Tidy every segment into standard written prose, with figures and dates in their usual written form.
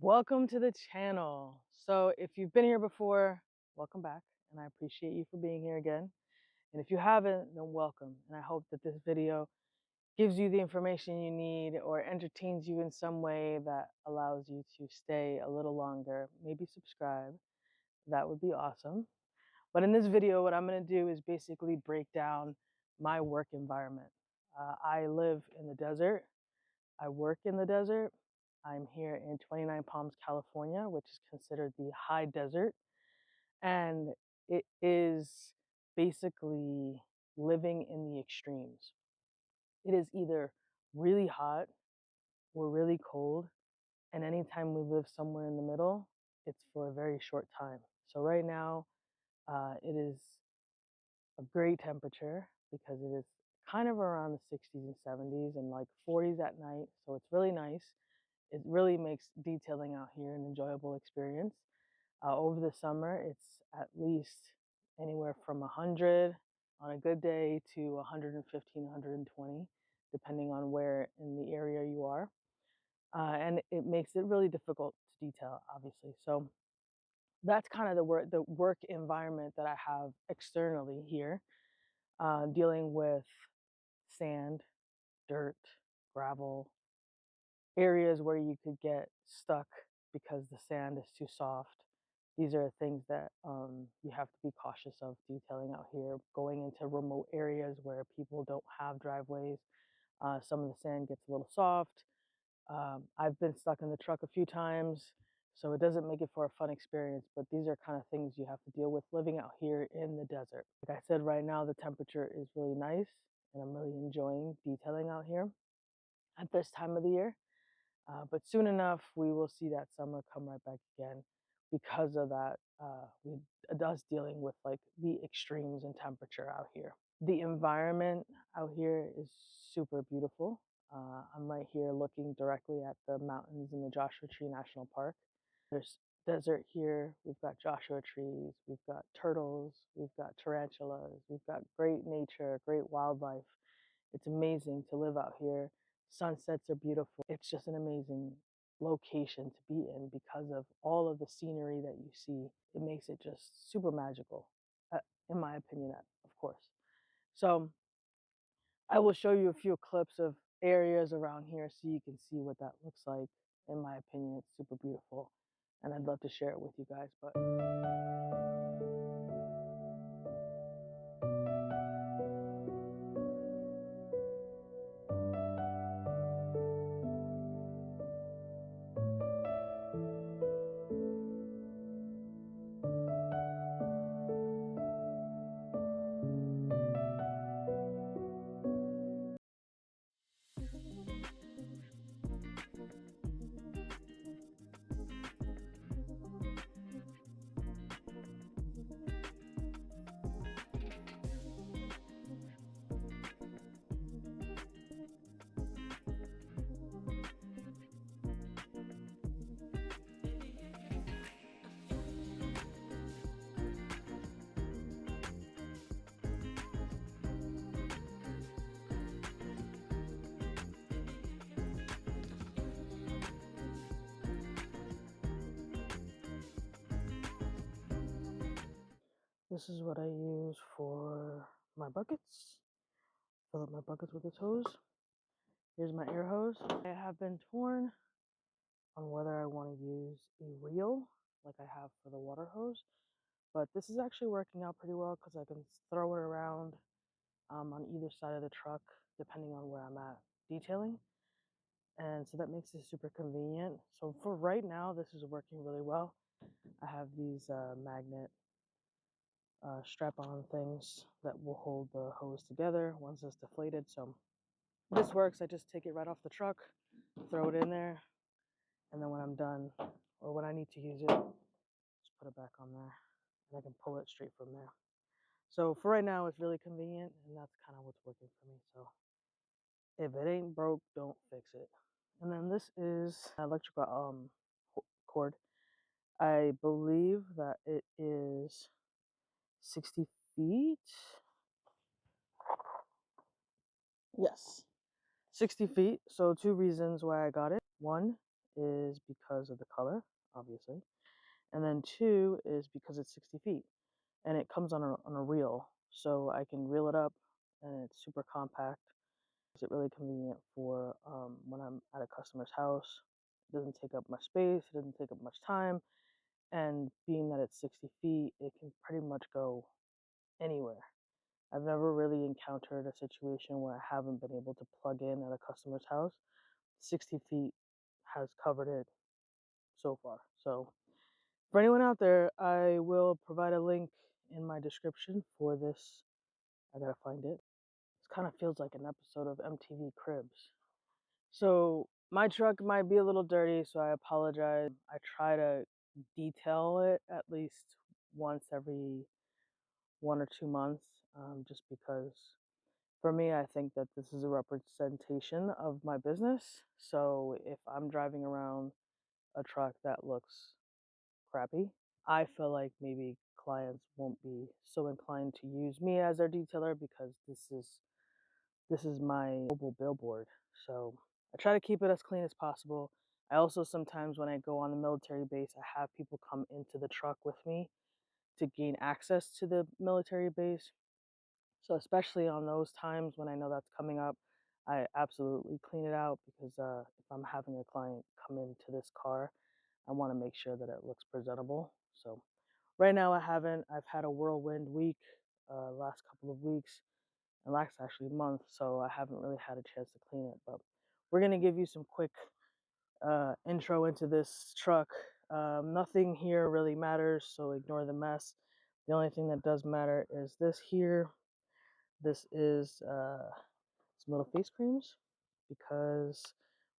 Welcome to the channel. So if you've been here before, welcome back, and I appreciate you for being here again. And if you haven't, then welcome. And I hope that this video gives you the information you need or entertains you in some way that allows you to stay a little longer. Maybe subscribe. That would be awesome. But in this video, what I'm going to do is basically break down my work environment. I live in the desert. I work in the desert. I'm here in Twentynine Palms, California, which is considered the high desert. And it is basically living in the extremes. It is either really hot or really cold. And anytime we live somewhere in the middle, it's for a very short time. So right now, it is a great temperature because it is kind of around the 60s and 70s and like 40s at night. So it's really nice. It really makes detailing out here an enjoyable experience. Over the summer, it's at least anywhere from 100 on a good day to 115, 120, depending on where in the area you are. And it makes it really difficult to detail, obviously. So that's kind of the work environment that I have externally here, dealing with sand, dirt, gravel, areas where you could get stuck because the sand is too soft. These are things that you have to be cautious of detailing out here, going into remote areas where people don't have driveways. Some of the sand gets a little soft. I've been stuck in the truck a few times, so it doesn't make it for a fun experience, but these are kind of things you have to deal with living out here in the desert. Like I said, right now the temperature is really nice, and I'm really enjoying detailing out here at this time of the year. But soon enough, we will see that summer come right back again because of that, us dealing with like the extremes in temperature out here. The environment out here is super beautiful. I'm right here looking directly at the mountains in the Joshua Tree National Park. There's desert here. We've got Joshua trees. We've got turtles. We've got tarantulas. We've got great nature, great wildlife. It's amazing to live out here. Sunsets are beautiful. It's just an amazing location to be in because of all of the scenery that you see. It makes it just super magical, in my opinion, of course. So I will show you a few clips of areas around here so you can see what that looks like. In my opinion, it's super beautiful, and I'd love to share it with you guys. But this is what I use for my buckets. Fill up my buckets with this hose. Here's my air hose. I have been torn on whether I want to use a reel like I have for the water hose, but this is actually working out pretty well because I can throw it around on either side of the truck depending on where I'm at detailing, and so that makes it super convenient. So for right now, this is working really well. I have these magnet strap-on things that will hold the hose together once it's deflated. So this works. I just take it right off the truck, throw it in there, and then when I'm done, or when I need to use it, just put it back on there, and I can pull it straight from there. So for right now, it's really convenient, and that's kind of what's working for me. So if it ain't broke, don't fix it. And then this is electrical cord. I believe that it is 60 feet. Yes, 60 feet. So two reasons why I got it. One is because of the color, obviously. And then two is because it's 60 feet. And it comes on a reel. So I can reel it up, and it's super compact. It's really convenient for when I'm at a customer's house. It doesn't take up much space. It doesn't take up much time. And being that it's 60 feet, it can pretty much go anywhere. I've never really encountered a situation where I haven't been able to plug in at a customer's house. 60 feet has covered it so far. So for anyone out there, I will provide a link in my description for this. I gotta find it. This kind of feels like an episode of MTV Cribs. So my truck might be a little dirty, so I apologize. I try to detail it at least once every 1 or 2 months, just because for me, I think that this is a representation of my business. So if I'm driving around a truck that looks crappy, I feel like maybe clients won't be so inclined to use me as their detailer, because this is my mobile billboard. So I try to keep it as clean as possible. I also sometimes, when I go on the military base, I have people come into the truck with me to gain access to the military base. So especially on those times when I know that's coming up, I absolutely clean it out, because if I'm having a client come into this car, I want to make sure that it looks presentable. So right now I haven't. I've had a whirlwind week, last couple of weeks, and last actually month, so I haven't really had a chance to clean it. But we're gonna give you some quick intro into this truck. Nothing here really matters, so ignore the mess. The only thing that does matter is this here. This is some little face creams, because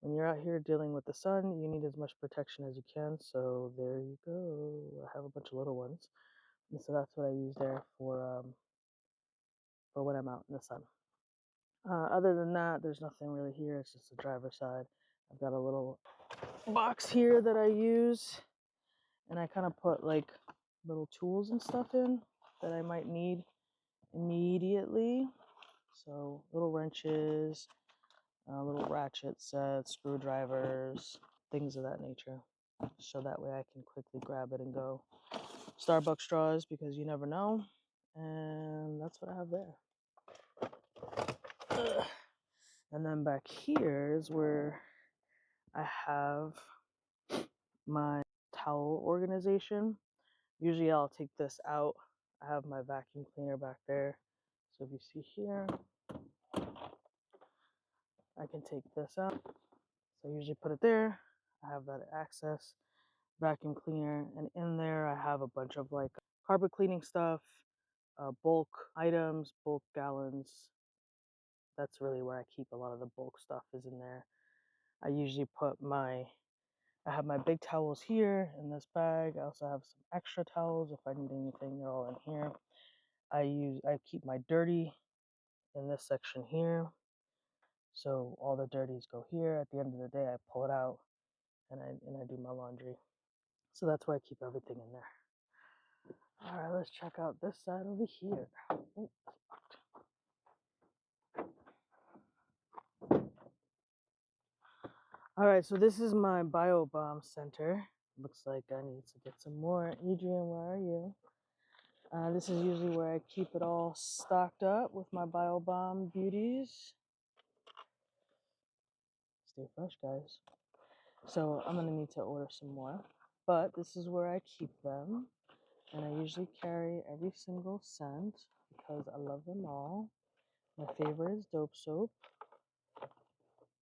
when you're out here dealing with the sun, you need as much protection as you can. So there you go. I have a bunch of little ones, and so that's what I use there for when I'm out in the sun. Other than that, there's nothing really here. It's just the driver's side. I've got a little box here that I use, and I kind of put like little tools and stuff in that I might need immediately. So little wrenches, little ratchet sets, screwdrivers, things of that nature. So that way I can quickly grab it and go. Starbucks straws, because you never know. And that's what I have there. Ugh. And then back here is where I have my towel organization. Usually I'll take this out. I have my vacuum cleaner back there. So if you see here, I can take this out. So I usually put it there. I have that access vacuum cleaner, and in there I have a bunch of like carpet cleaning stuff, bulk items, bulk gallons. That's really where I keep a lot of the bulk stuff, is in there. I usually I have my big towels here in this bag. I also have some extra towels if I need anything. They're all in here. I keep my dirty in this section here. So all the dirties go here. At the end of the day, I pull it out, and I do my laundry. So that's where I keep everything in there. All right, let's check out this side over here. Oh, all right, so this is my biobomb center. Looks like I need to get some more. Adrian, where are you? This is usually where I keep it all stocked up with my biobomb beauties. Stay fresh, guys. So I'm gonna need to order some more, but this is where I keep them. And I usually carry every single scent because I love them all. My favorite is Dope Soap.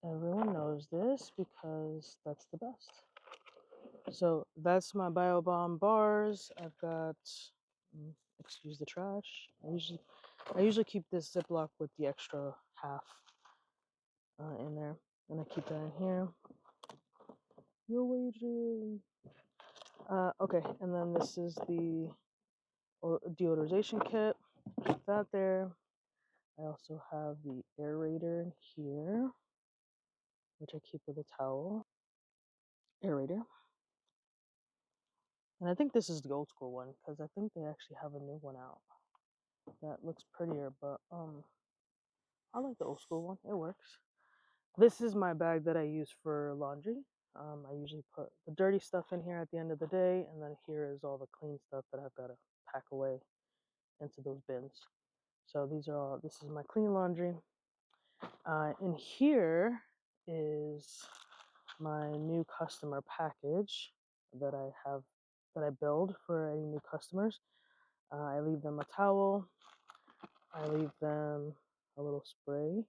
Everyone knows this because that's the best. So that's my biobomb bars. I've got excuse the trash. I usually keep this Ziploc with the extra half in there, and I keep that in here. Your wages. Okay, and then this is the deodorization kit. Keep that there. I also have the aerator in here, which I keep with a towel. Aerator. And I think this is the old school one because I think they actually have a new one out that looks prettier, but I like the old school one. It works. This is my bag that I use for laundry. I usually put the dirty stuff in here at the end of the day, and then here is all the clean stuff that I've got to pack away into those bins. So this is my clean laundry. In here is my new customer package that I build for any new customers. I leave them a towel. I leave them a little spray.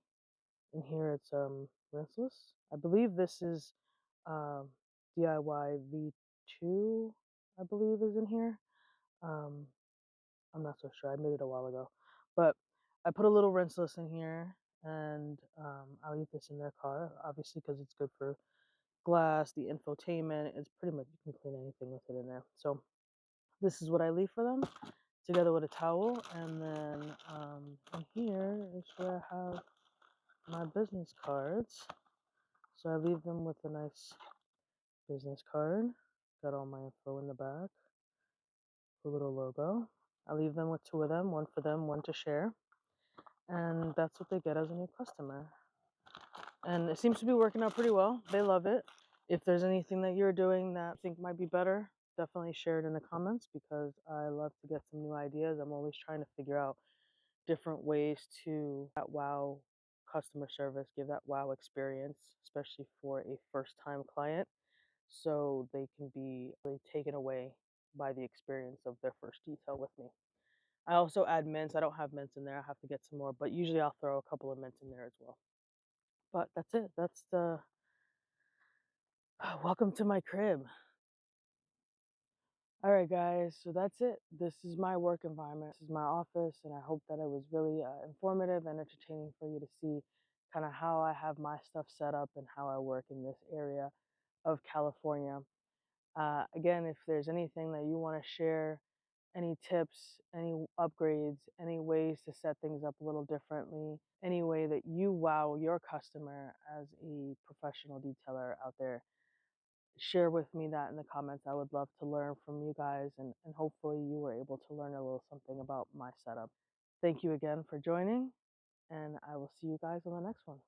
In here it's rinseless. I believe this is um, DIY V2, I believe is in here. I'm not so sure. I made it a while ago. But I put a little rinseless in here, and I leave this in their car, obviously, because it's good for glass, the infotainment. It's pretty much, you can clean anything with it in there. So this is what I leave for them, together with a towel. And then in here is where I have my business cards. So I leave them with a nice business card. Got all my info in the back. The little logo. I leave them with two of them, one for them, one to share. And that's what they get as a new customer. And it seems to be working out pretty well. They love it. If there's anything that you're doing that you think might be better, definitely share it in the comments because I love to get some new ideas. I'm always trying to figure out different ways to that wow customer service, give that wow experience, especially for a first-time client, so they can be really taken away by the experience of their first detail with me. I also add mints. I don't have mints in there. I have to get some more, but usually I'll throw a couple of mints in there as well. But that's it. That's the welcome to my crib. All right, guys. So that's it. This is my work environment. This is my office, and I hope that it was really informative and entertaining for you to see kind of how I have my stuff set up and how I work in this area of California. Again, if there's anything that you want to share, any tips, any upgrades, any ways to set things up a little differently, any way that you wow your customer as a professional detailer out there, share with me that in the comments. I would love to learn from you guys, and hopefully you were able to learn a little something about my setup. Thank you again for joining, and I will see you guys on the next one.